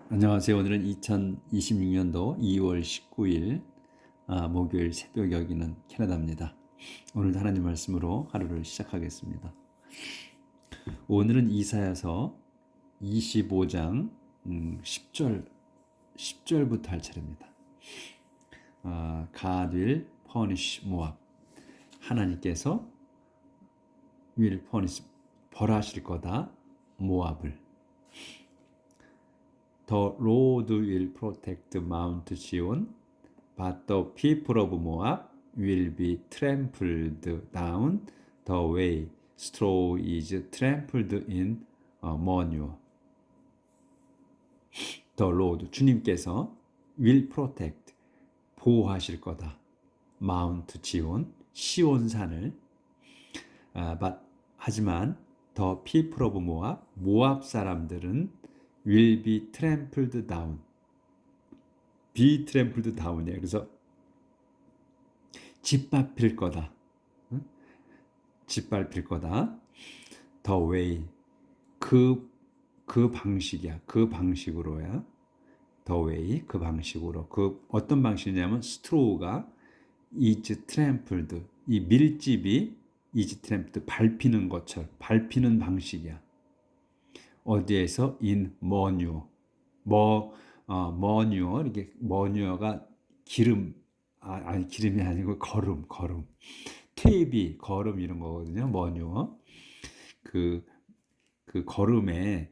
안녕하세요. 오늘은 2026년도 2월 19일 목요일 새벽 여기는 캐나다입니다. 오늘도 하나님 말씀으로 하루를 시작하겠습니다. 오늘은 이사야서 25장 10절부터 할 차례입니다. God will punish Moab. 하나님께서 will punish 벌하실 거다 모압을. The Lord will protect Mount Zion, but the people of Moab will be trampled down the way straw is trampled in manure. The Lord, 주님께서 will protect, 보호하실 거다. Mount Zion, 시온산을. 하지만 the people of Moab, 모압 사람들은 will be trampled down. be trampled down이에요. 그래서 짓밟힐 거다. 짓밟힐 거다. the way. 그 방식이야. 그 방식으로야. the way. 그 방식으로. 그 어떤 방식이냐면 straw가 is trampled. 이 밀집이 is trampled. 밟히는 것처럼. 밟히는 방식이야. 어디에서? in manure. manure. 이게 manure가 기름. 아니 기름이 아니고 거름. 퇴비, 거름 이런 거거든요. manure. 그 거름에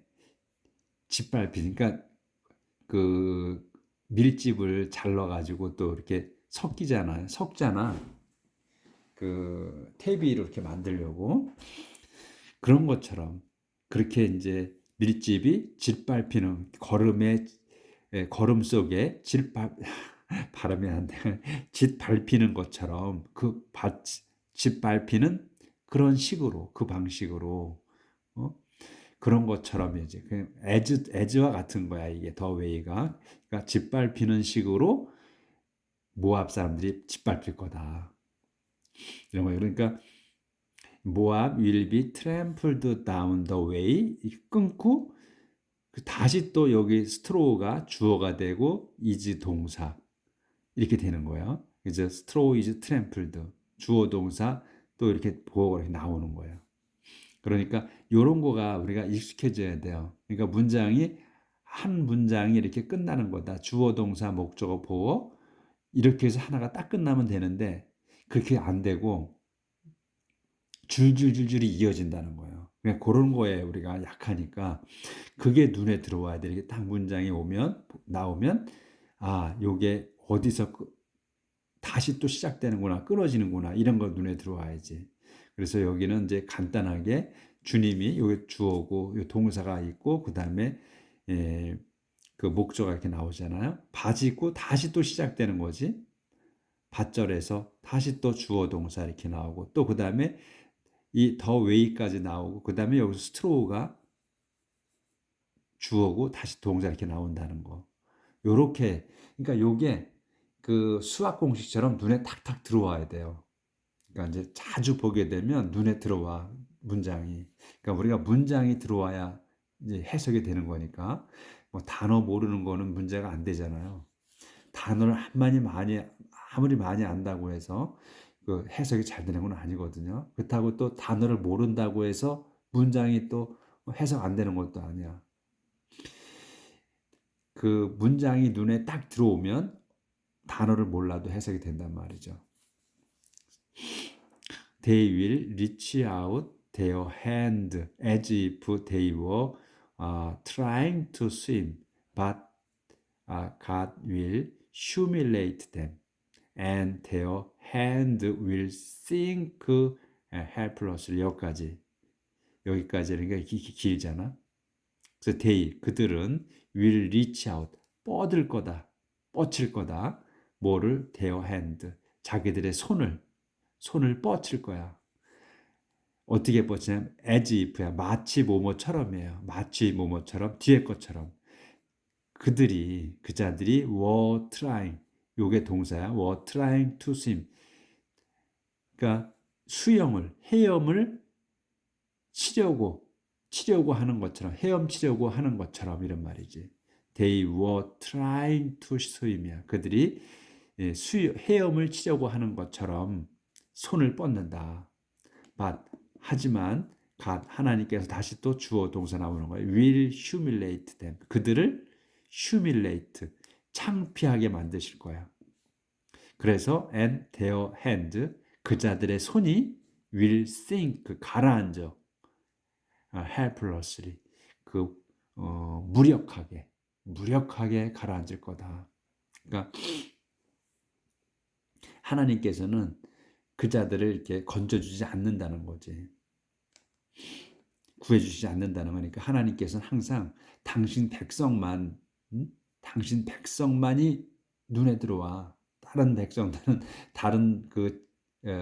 짓밟히니까 그 밀집을 잘라가지고 또 이렇게 섞잖아. 그 퇴비로 이렇게 만들려고. 그런 것처럼 그렇게 이제 밀집이 짓밟히는 거름 속에 발음이 안 돼. 짓밟히는 것처럼 짓밟히는 그런 식으로, 그 방식으로, 그런 것처럼 이제 에즈와 같은 거야. 이게 더 웨이가. 그러니까 짓밟히는 식으로 모압 사람들이 짓밟힐 거다. 이런 거예요. 그러니까 모압 will be trampled down the way. 끊고 다시 또 여기 스트로우가 주어가 되고 is 동사 이렇게 되는 거예요. 이제 straw is trampled 주어 동사 또 이렇게 보어가 나오는 거예요. 그러니까 이런 거가 우리가 익숙해져야 돼요. 그러니까 한 문장이 이렇게 끝나는 거다. 주어 동사 목적어 보어 이렇게 해서 하나가 딱 끝나면 되는데 그렇게 안 되고 줄줄줄줄이 이어진다는 거예요. 그냥 그런 거에 우리가 약하니까 그게 눈에 들어와야 돼. 이렇게 딱 문장이 나오면 요게 어디서 다시 또 시작되는구나, 끊어지는구나 이런 거 눈에 들어와야지. 그래서 여기는 이제 간단하게 주님이 여기 주어고 요 동사가 있고 그 다음에 그 목조가 이렇게 나오잖아요. 바지 입고 다시 또 시작되는 거지. 밭절에서 다시 또 주어 동사 이렇게 나오고 또 그 다음에 이 더 웨이까지 나오고 그 다음에 여기서 스트로우가 주어고 다시 동사 이렇게 나온다는 거. 요렇게 그러니까 요게 그 수학 공식처럼 눈에 탁탁 들어와야 돼요. 그러니까 이제 자주 보게 되면 눈에 들어와 문장이. 그러니까 우리가 문장이 들어와야 이제 해석이 되는 거니까 뭐 단어 모르는 거는 문제가 안 되잖아요. 단어를 아무리 많이 안다고 해서 그 해석이 잘 되는 건 아니거든요. 그렇다고 또 단어를 모른다고 해서 문장이 또 해석 안 되는 것도 아니야. 그 문장이 눈에 딱 들어오면 단어를 몰라도 해석이 된단 말이죠. They will reach out their hand as if they were trying to swim, but God will humiliate them, and their hand will sink helplessly. 여기까지 그러니까 길잖아. 그래서 그들은 will reach out, 뻗칠 거다. 뭐를? their hand, 자기들의 손을 뻗칠 거야. 어떻게 뻗치냐면 as if야. 마치 뭐뭐처럼이에요. 마치 뭐뭐처럼 뒤에 것처럼. 그 자들이 were trying. 요게 동사야. were trying to swim. 그러니까 헤엄을 치려고 하는 것처럼, 헤엄치려고 하는 것처럼 이런 말이지. They were trying to swim이야. 그들이 헤엄을 치려고 하는 것처럼 손을 뻗는다. But 하지만 God 하나님께서 다시 또 주어 동사 나오는 거예요. Will humiliate them. 그들을 humiliate 창피하게 만드실 거야. 그래서 and their hand 그 자들의 손이 will sink 가라앉아 helplessly 무력하게 가라앉을 거다. 그러니까 하나님께서는 그 자들을 이렇게 건져주지 않는다는 거지. 구해주시지 않는다는 거니까 하나님께서는 항상 당신 백성만이 눈에 들어와. 다른 백성들은 다른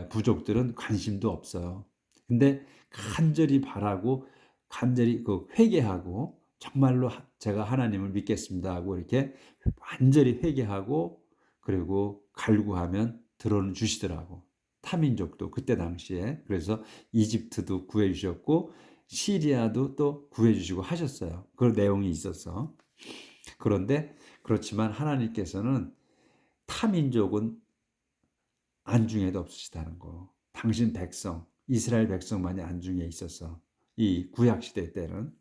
부족들은 관심도 없어요. 근데 간절히 바라고 간절히 회개하고 정말로 제가 하나님을 믿겠습니다 하고 이렇게 완전히 회개하고 그리고 갈구하면 들어는 주시더라고. 타민족도 그때 당시에 그래서 이집트도 구해 주셨고 시리아도 또 구해 주시고 하셨어요. 그런 내용이 있었어. 그런데 그렇지만 하나님께서는 타민족은 안중에도 없으시다는 거. 당신 백성 이스라엘 백성만이 안중에 있었어. 이 구약 시대 때는.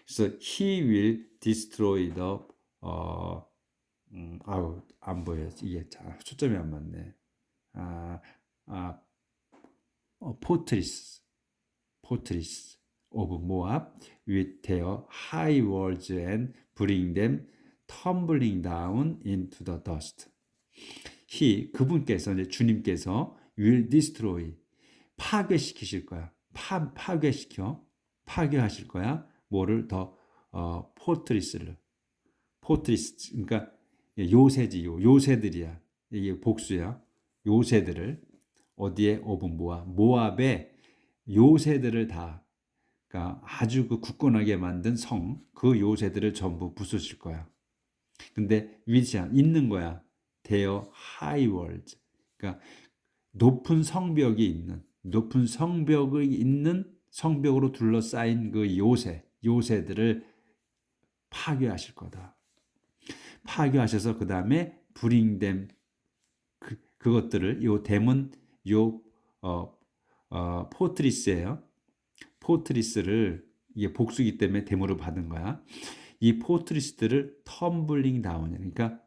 그래서 he will destroy the 안 보여. 이게 초점이 안 맞네. fortress of Moab with their high walls and bring them tumbling down into the dust. 그분께서 이제 주님께서 will destroy 파괴시키실 거야. 파괴하실 거야. 뭐를 더 포트리스 그러니까 요새들이야. 이게 복수야. 요새들을 어디에 모압의 요새들을 다 그러니까 아주 굳건하게 만든 그 요새들을 전부 부수실 거야. 근데 위치야 있는 거야. Their high walls. 그러니까 높은 성벽이 있는 성벽으로 둘러싸인 그 요새들을 파괴하실 거다. 파괴하셔서 그 다음에 bring them 그것들을 댐은 포트리스예요. 포트리스를 이게 복수기 때문에 댐으로 받은 거야. 이 포트리스들을 텀블링 다운 그러니까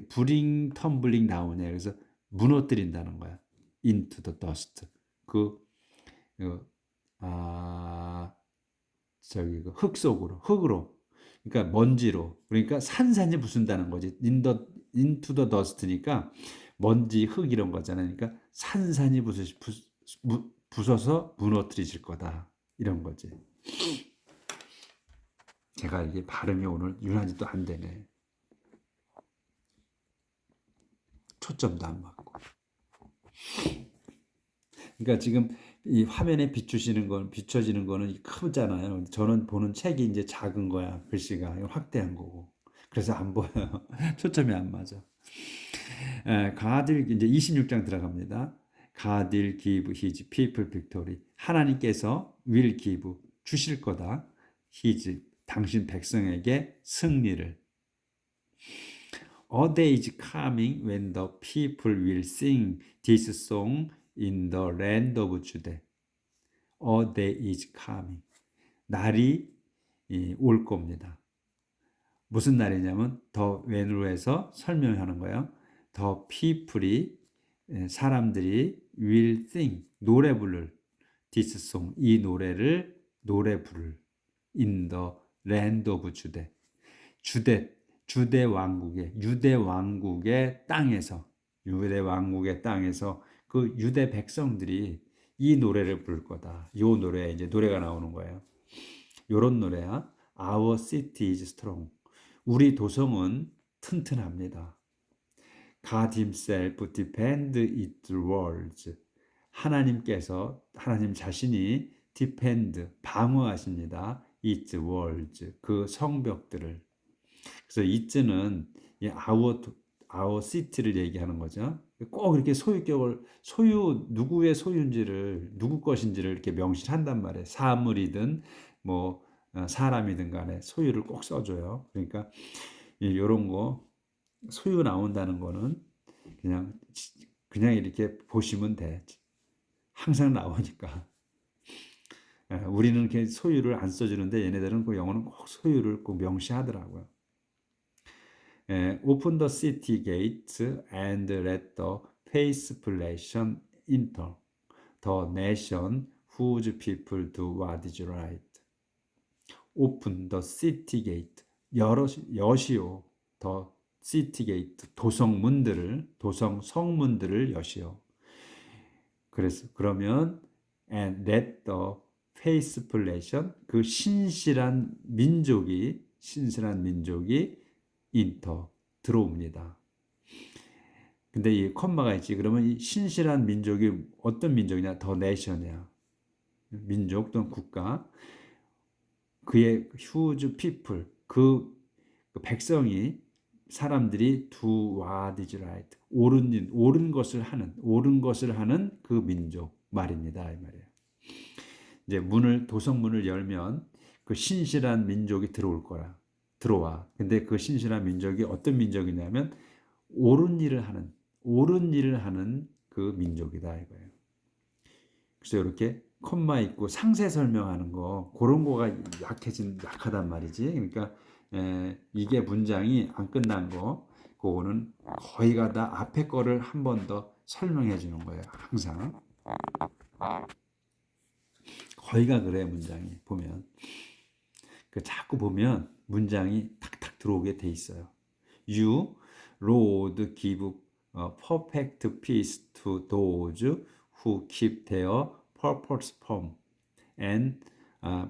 bring tumbling down이야. 그래서 무너뜨린다는 거야. into the dust. 흙 속으로, 흙으로. 그러니까 먼지로. 그러니까 산산이 부순다는 거지. into the dust니까 먼지, 흙 이런 거잖아요. 그러니까 산산이 부서서 무너뜨리실 거다. 이런 거지. 제가 이게 발음이 오늘 유난히 또 안 되네. 초점도 안 맞고. 그러니까 지금 이 화면에 비춰지는 거는 크잖아요. 저는 보는 책이 이제 작은 거야. 글씨가 확대한 거고. 그래서 안 보여요. 초점이 안 맞아. 가딜 이제 26장 들어갑니다. God will give his people victory. 하나님께서 will give 주실 거다. his 당신 백성에게 승리를. A day is coming when the people will sing this song in the land of Judah. A day is coming. 날이 올 겁니다. 무슨 날이냐면 더 when으로 해서 설명하는 거예요. The people이 사람들이 will sing 노래 부를 this song 이 노래를 노래 부를 in the land of Judah. 유대 왕국의 땅에서 그 유대 백성들이 이 노래를 부를 거다. 이 노래 이제 노래가 나오는 거예요. 요런 노래야. Our city is strong. 우리 도성은 튼튼합니다. God himself defend its walls. 하나님 자신이 defend 방어하십니다. its walls 그 성벽들을. 그래서 it는 our city를 얘기하는 거죠. 꼭 이렇게 누구의 소유인지를 누구 것인지를 이렇게 명시한단 말이에요. 사물이든 뭐 사람이든 간에 소유를 꼭 써줘요. 그러니까 이런 거 소유 나온다는 거는 그냥 이렇게 보시면 돼. 항상 나오니까. 우리는 이렇게 소유를 안 써주는데 얘네들은 그 영어는 꼭 소유를 꼭 명시하더라고요. Open the city gates and let the peaceful enter. The nation whose people do what is right. Open the city gate. 여시오. The city gate. 도성 성문들을 여시오. 그러면 and let the faithful nation, 그 신실한 민족이 인터 들어옵니다. 근데 이 콤마가 있지. 그러면 이 신실한 민족이 어떤 민족이냐? 더 네이션이야. 민족 또는 국가. 그의 huge people, 그 백성이 사람들이 do what is right, 옳은 것을 하는 그 민족 말입니다. 이 말이에요. 이제 도성문을 열면 그 신실한 민족이 들어와. 근데 그 신실한 민족이 어떤 민족이냐면 옳은 일을 하는 그 민족이다 이거예요. 그래서 이렇게 콤마 있고 상세 설명하는 거 그런 거가 약하단 말이지. 그러니까 이게 문장이 안 끝난 거 그거는 거의가 다 앞에 거를 한 번 더 설명해 주는 거예요. 항상 거의가 그래. 문장이 보면 자꾸 보면 문장이 탁탁 들어오게 돼 있어요. You, Lord, give perfect peace to those who keep their purpose firm and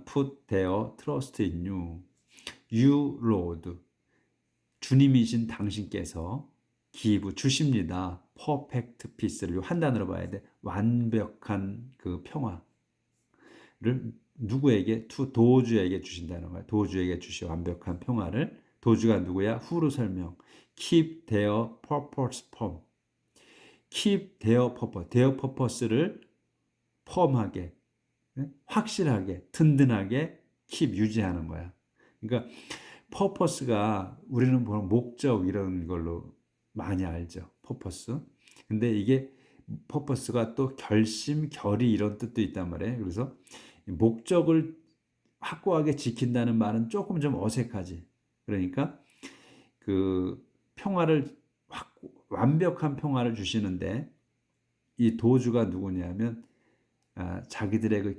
put their trust in you. You, Lord, 주님이신 당신께서 give 주십니다. perfect peace를 한 단어로 봐야 돼. 완벽한 그 평화를 누구에게? 도주에게 주신다는 거야. 도주에게 주시 완벽한 평화를. 도주가 누구야? 후로 설명. Keep their purpose firm. Keep their purpose. their purpose를 펌하게, 확실하게, 든든하게 keep 유지하는 거야. 그러니까 purpose가 우리는 보통 목적 이런 걸로 많이 알죠. purpose. 근데 이게 purpose가 또 결심, 결의 이런 뜻도 있단 말이에요. 그래서 목적을 확고하게 지킨다는 말은 조금 좀 어색하지. 그러니까 그 완벽한 평화를 주시는데 이 도주가 누구냐면 자기들의 그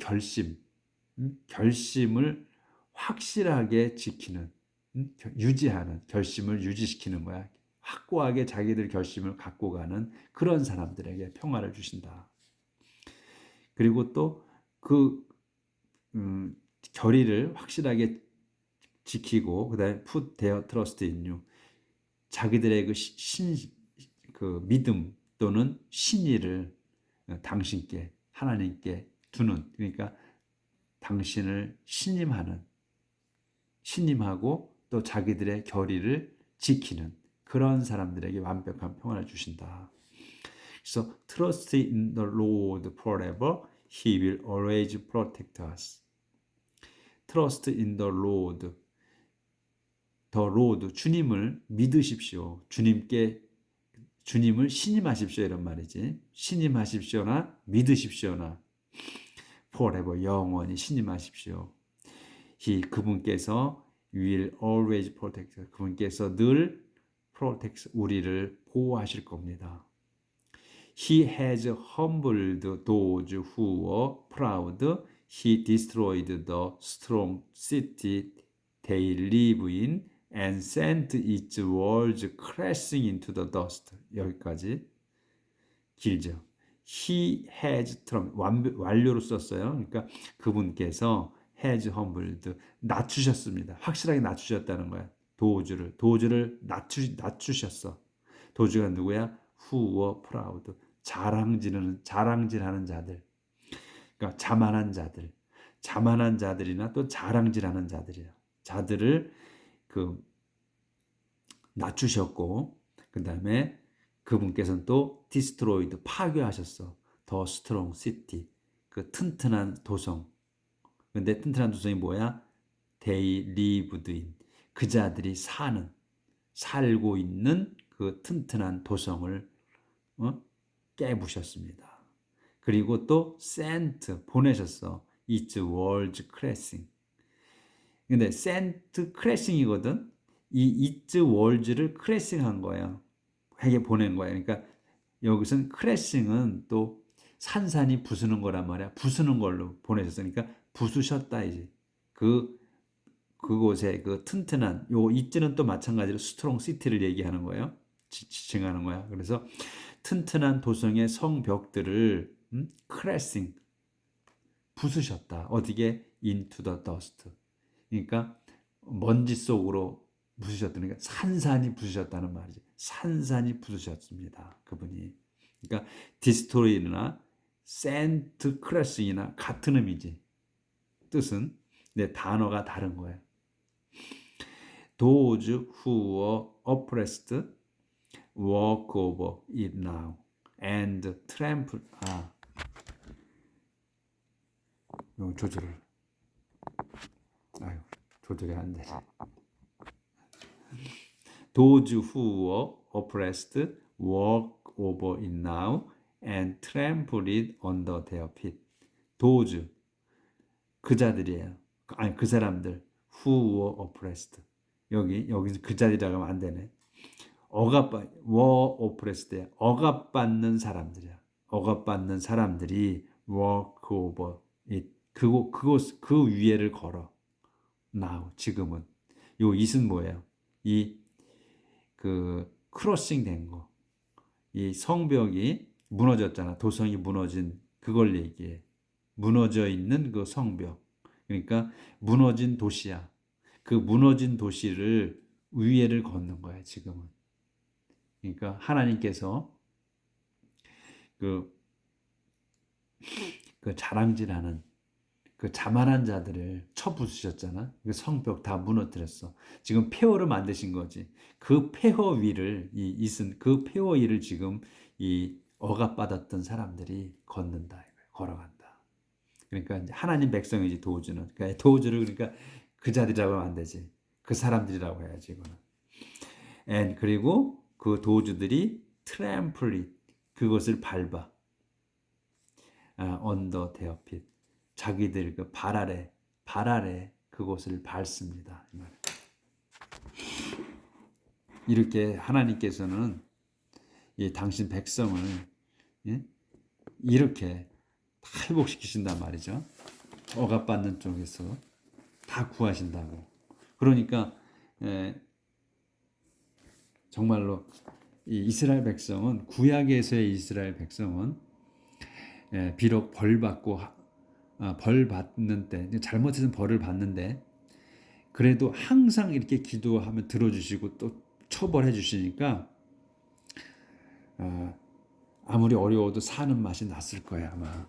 결심을 확실하게 지키는, 유지하는, 결심을 유지시키는 거야. 확고하게 자기들 결심을 갖고 가는 그런 사람들에게 평화를 주신다. 그리고 또 그 결의를 확실하게 지키고 그다음에 put their trust in you. 자기들의 그 믿음 또는 신의를 당신께 하나님께 두는, 그러니까 당신을 신임하고 또 자기들의 결의를 지키는 그런 사람들에게 완벽한 평안을 주신다. 그래서 trust in the Lord forever, He will always protect us. Trust in the Lord, 주님을 믿으십시오. 주님을 신임하십시오 이런 말이지. 신임하십시오나 믿으십시오나 forever 영원히 신임하십시오. 그분께서 will always protect. 그분께서 늘 protect 우리를 보호하실 겁니다. He has humbled those who were proud. He destroyed the strong city they live in and sent its walls crashing into the dust. 여기까지 길죠. He has 완료로 썼어요. 그러니까 그분께서 has humbled 낮추셨습니다. 확실하게 낮추셨다는 거야. 도주를 낮추셨어. 도주가 누구야? Who were proud. 자랑질하는 자들. 그러니까 자만한 자들이나 또 자랑질하는 자들이야. 자들을 낮추셨고, 그 다음에 그분께서는 또 destroyed 파괴하셨어. The strong city, 그 튼튼한 도성. 근데 튼튼한 도성이 뭐야? they lived in. 그 자들이 살고 있는 그 튼튼한 도성을 깨부셨습니다. 그리고 또 sent 보내셨어. Its walls crashing. 근데 sent crashing이거든. 이 its walls를 crashing한 거야. 핵에 보낸 거야. 그러니까 여기서는 crashing은 또 산산이 부수는 거란 말이야. 부수는 걸로 보내셨어. 그러니까 부수셨다 이제. 그곳에 그 튼튼한 요 it는 또 마찬가지로 스트롱 시티를 얘기하는 거예요. 지칭하는 거야. 그래서 튼튼한 도성의 성벽들을 crashing 부수셨다. 어디게? into the dust. 그러니까 먼지 속으로 부수셨다. 그러니까 산산이 부수셨다는 말이지. 산산이 부수셨습니다. 그분이. 그러니까 디스토리나 센트 크래싱이나 같은 의미지. 뜻은. 근데 단어가 다른 거예요. Those who were oppressed walk over it now and trample. 이거 조절이 안 돼. Those who were oppressed walk over it now and trample it under their feet. Those 그 자들이에요. 아니 그 사람들 who were oppressed. 여기서 그 자들이라고 하면 안 되네. were oppressed. 억압받는 사람들이야. 억압받는 사람들이 walk over it. 그 위에를 걸어. now 지금은. 요 it은 뭐예요? 크로싱 된 거. 이 성벽이 무너졌잖아. 도성이 무너진 그걸 얘기해. 무너져 있는 그 성벽. 그러니까 무너진 도시야. 그 무너진 도시를 위에를 걷는 거야, 지금은. 그러니까 하나님께서 그 자랑질하는 그 자만한 자들을 쳐부수셨잖아. 그 성벽 다 무너뜨렸어. 지금 폐허를 만드신 거지. 그 폐허 위를 그 폐허 위를 지금 이 억압받았던 사람들이 걷는다. 걸어간다. 그러니까 하나님 백성이지 도우주는. 그러니까 도우주를 그러니까 그 자들이라고 하면 안 되지. 그 사람들이라고 해야지 이거는. 그리고 그 도우주들이 트램플릿 그것을 밟아. 언더 데어 핏. 자기들 그 발 아래 그곳을 밟습니다. 이렇게 하나님께서는 당신 백성을 이렇게 다 회복시키신단 말이죠. 억압받는 쪽에서 다 구하신다고. 그러니까 정말로 이 이스라엘 백성은 구약에서의 이스라엘 백성은 비록 벌 받는 때 잘못해서 벌을 받는데 그래도 항상 이렇게 기도하면 들어주시고 또 처벌해 주시니까 아무리 어려워도 사는 맛이 났을 거야 아마.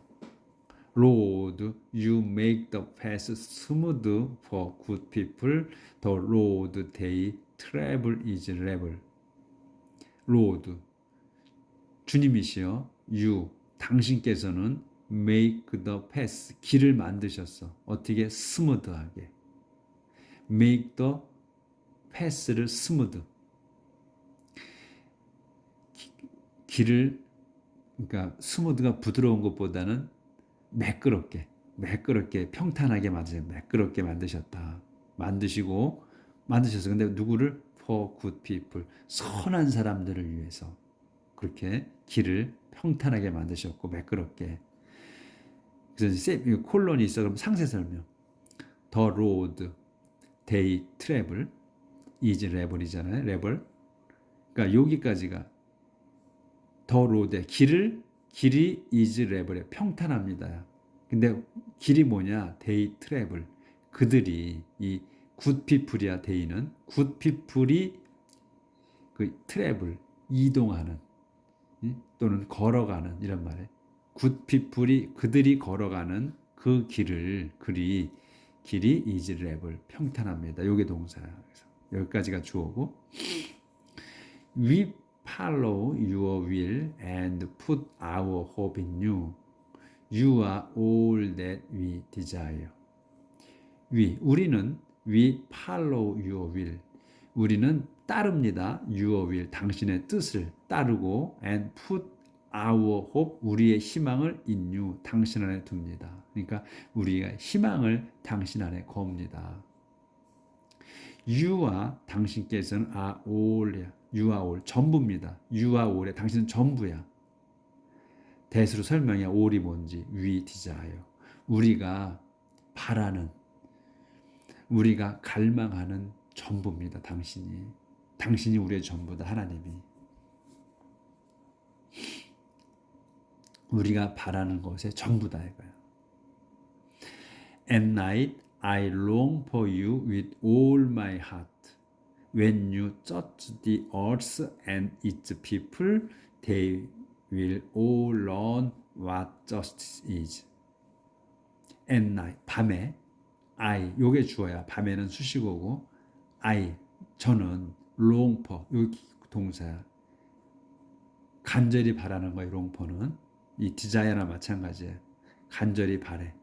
Lord, you make the path smooth for good people. The road they travel is level. Lord, 주님이시여, you, 당신께서는 make the path, 길을 만드셨어. 어떻게? 스무드하게. make the path를 스무드. 길을, 그러니까 스무드가 부드러운 것보다는 매끄럽게 평탄하게 매끄럽게 만드셔서 근데 누구를? for good people, 선한 사람들을 위해서 그렇게 길을 평탄하게 만드셨고 매끄럽게. 그래서 콜론이 있어. 그럼 상세 설명. The road they travel is level이잖아요. level. 그러니까 여기까지가 the road 길이 is level에 평탄합니다. 근데 길이 뭐냐? they travel. 그들이 이 good people이야. they는 good people이 그 travel 이동하는 또는 걸어가는 이런 말에 good people이 그들이 걸어가는 그 길이 is level 평탄합니다. 요게 동사야. 그래서 여기까지가 주어고 We follow your will and put our hope in you. You are all that we desire. 우리는 We follow your will. 우리는 따릅니다. Your will. 당신의 뜻을 따르고 and put our hope. 우리의 희망을 in you. 당신 안에 둡니다. 그러니까 우리가 희망을 당신 안에 겁니다. You와 당신께서는 are all이야. You are all. 전부입니다. You are all에 당신은 전부야. 대수로 설명해. all이 뭔지. We desire. 우리가 바라는, 우리가 갈망하는 전부입니다. 당신이 우리의 전부다. 하나님이 우리가 바라는 것의 전부다 이거야. At night I long for you with all my heart. When you judge the earth and its people, they will all learn what justice is. At night, 밤에 I, 요게 주어야. 밤에는 수식어고 I, 저는 long for, 요 동사야. 간절히 바라는 거야. long for는 이 desire나 마찬가지야. 간절히 바래.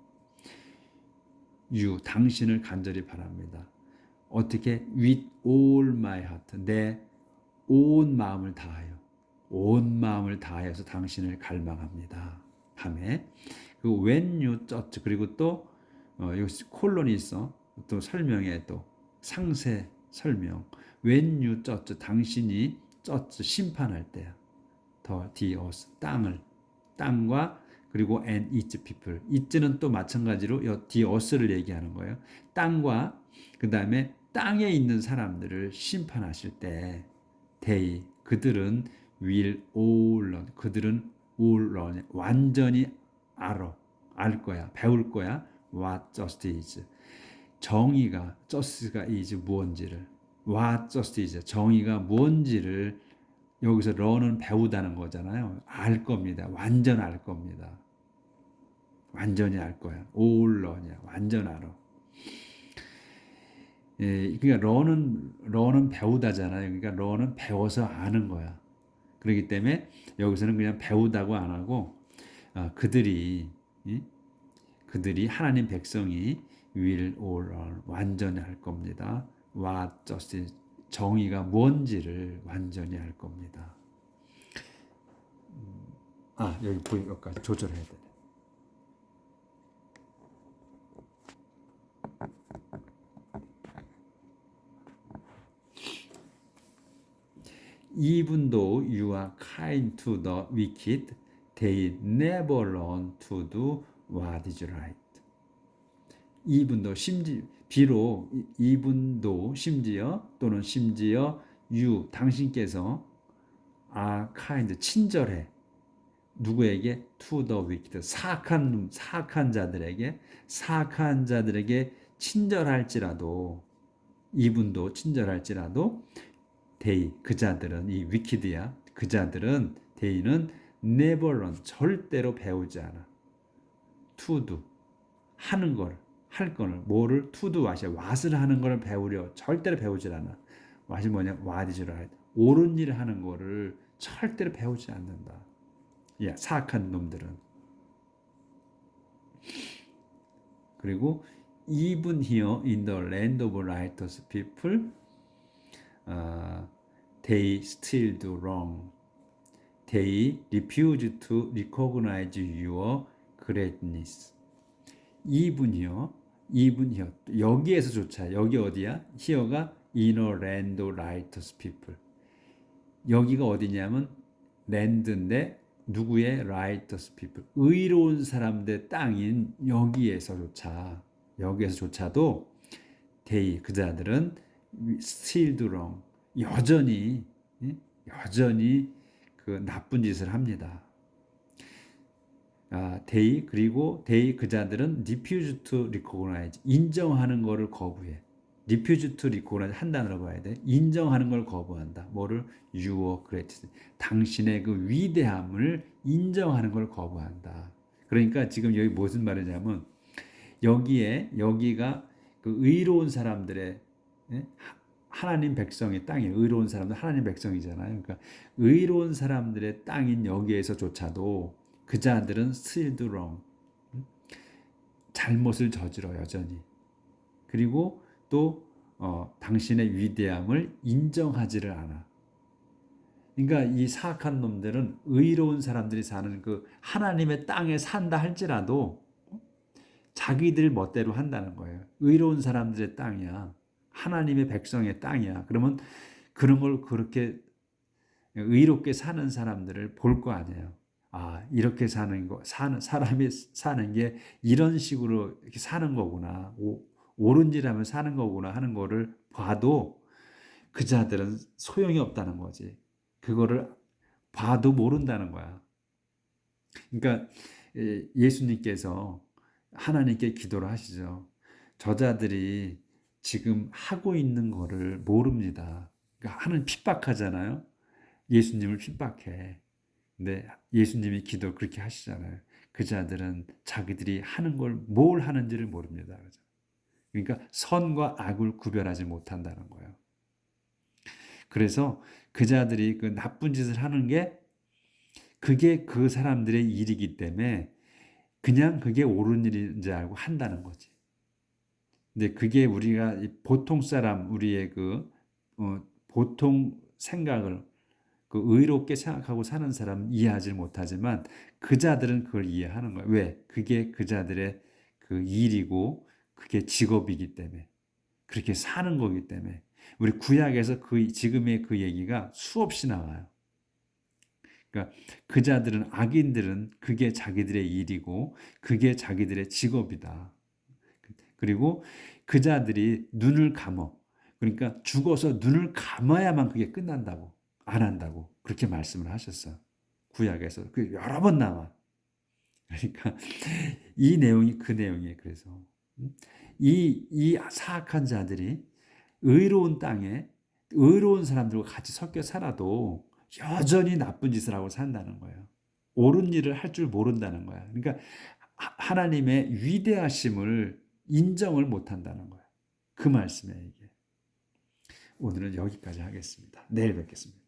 You, 당신을 간절히 바랍니다. 어떻게? With all my heart. 내 온 마음을 다하여. 온 마음을 다하여서 당신을 갈망합니다. 밤에. 그리고 when you judge. 그리고 또 여기 콜론이 있어. 또 설명에 또 상세 설명. When you judge. 당신이 judge. 심판할 때야. the earth. 땅과 그리고 and its people. it는 또 마찬가지로 the earth를 얘기하는 거예요. 땅과 그 다음에 땅에 있는 사람들을 심판하실 때 they, 그들은 will all learn. 그들은 all learn. 완전히 알 거야. 배울 거야. what justice is. 정의가 justice가 is 무언지를. what justice is. 정의가 무언지를 여기서 learn은 배우다는 거잖아요. 알 겁니다. 완전 알 겁니다. 완전히 알 거야. all learn이야. 완전 알아. 예, 그러니까 learn은 배우다잖아요. 그러니까 lear는 배워서 아는 거야. 그렇기 때문에 여기서는 그냥 배우다고 안 하고 그들이 하나님 백성이 will all learn. 완전히 알 겁니다. what justice. 정의가 뭔지를 완전히 알 겁니다. 여기까지 조절해야 되네. Even though you are kind to the wicked, they never learn to do what is right. Even though, 비록 even though, 심지어 you, 당신께서 are kind, 친절해. 누구에게? to the wicked, 사악한 자들에게 친절할지라도, even though 친절할지라도 they, 그자들은, 이 wicked야, 그자들은, they는 never learn, 절대로 배우지 않아. to do, 할 거를, 뭐를 to do what을 하는 거를 배우려 절대로 배우질 않아. what이 뭐냐? what is right. 옳은 일을 하는 거를 절대로 배우지 않는다. 사악한 놈들은. 그리고 even here in the land of righteous people, they still do wrong. They refuse to recognize your greatness. even here, 여기에서조차, 여기 어디야? here가 in a land of righteous people. 여기가 어디냐면 land인데 누구의? righteous people. 의로운 사람들의 땅인 여기에서조차도 they, 그자들은 still do wrong. 여전히 그 나쁜 짓을 합니다. 그리고 그자들은 refuse to recognize, 인정하는 것을 거부해. refuse to recognize 한 단어로 봐야 돼. 인정하는 걸 거부한다. 뭐를? your greatness. 당신의 그 위대함을 인정하는 걸 거부한다. 그러니까 지금 여기 무슨 말이냐면 여기가 그 의로운 사람들의, 하나님 백성의 땅에, 의로운 사람들 하나님 백성이잖아요. 그러니까 의로운 사람들의 땅인 여기에서조차도 그자들은 still do wrong, 잘못을 저질러 여전히. 그리고 또 당신의 위대함을 인정하지를 않아. 그러니까 이 사악한 놈들은 의로운 사람들이 사는 그 하나님의 땅에 산다 할지라도 자기들 멋대로 한다는 거예요. 의로운 사람들의 땅이야. 하나님의 백성의 땅이야. 그러면 그런 걸 그렇게 의롭게 사는 사람들을 볼 거 아니에요. 아, 이렇게 사는 사람이 사는 게 이런 식으로 이렇게 사는 거구나. 옳은 일 하면 사는 거구나 하는 거를 봐도 그 자들은 소용이 없다는 거지. 그거를 봐도 모른다는 거야. 그러니까 예수님께서 하나님께 기도를 하시죠. 저자들이 지금 하고 있는 거를 모릅니다. 그러니까 하나님 핍박하잖아요. 예수님을 핍박해. 근데 예수님이 기도 그렇게 하시잖아요. 그 자들은 자기들이 하는 걸 뭘 하는지를 모릅니다. 그러니까 선과 악을 구별하지 못한다는 거예요. 그래서 그 자들이 그 나쁜 짓을 하는 게 그게 그 사람들의 일이기 때문에 그냥 그게 옳은 일인지 알고 한다는 거지. 근데 그게 우리가 보통 사람, 우리의 보통 생각을 의롭게 생각하고 사는 사람은 이해하지 못하지만 그 자들은 그걸 이해하는 거예요. 왜? 그게 그 자들의 그 일이고 그게 직업이기 때문에 그렇게 사는 거기 때문에 우리 구약에서 지금의 그 얘기가 수없이 나와요. 그러니까 그 자들은 악인들은 그게 자기들의 일이고 그게 자기들의 직업이다. 그리고 그 자들이 눈을 감어. 그러니까 죽어서 눈을 감아야만 그게 끝난다고. 안 한다고. 그렇게 말씀을 하셨어요. 구약에서. 그 여러 번 나와. 그러니까 이 내용이 그 내용이에요. 그래서 이 사악한 자들이 의로운 땅에 의로운 사람들과 같이 섞여 살아도 여전히 나쁜 짓을 하고 산다는 거예요. 옳은 일을 할 줄 모른다는 거야. 그러니까 하나님의 위대하심을 인정을 못한다는 거예요. 그 말씀이에요. 이게. 오늘은 여기까지 하겠습니다. 내일 뵙겠습니다.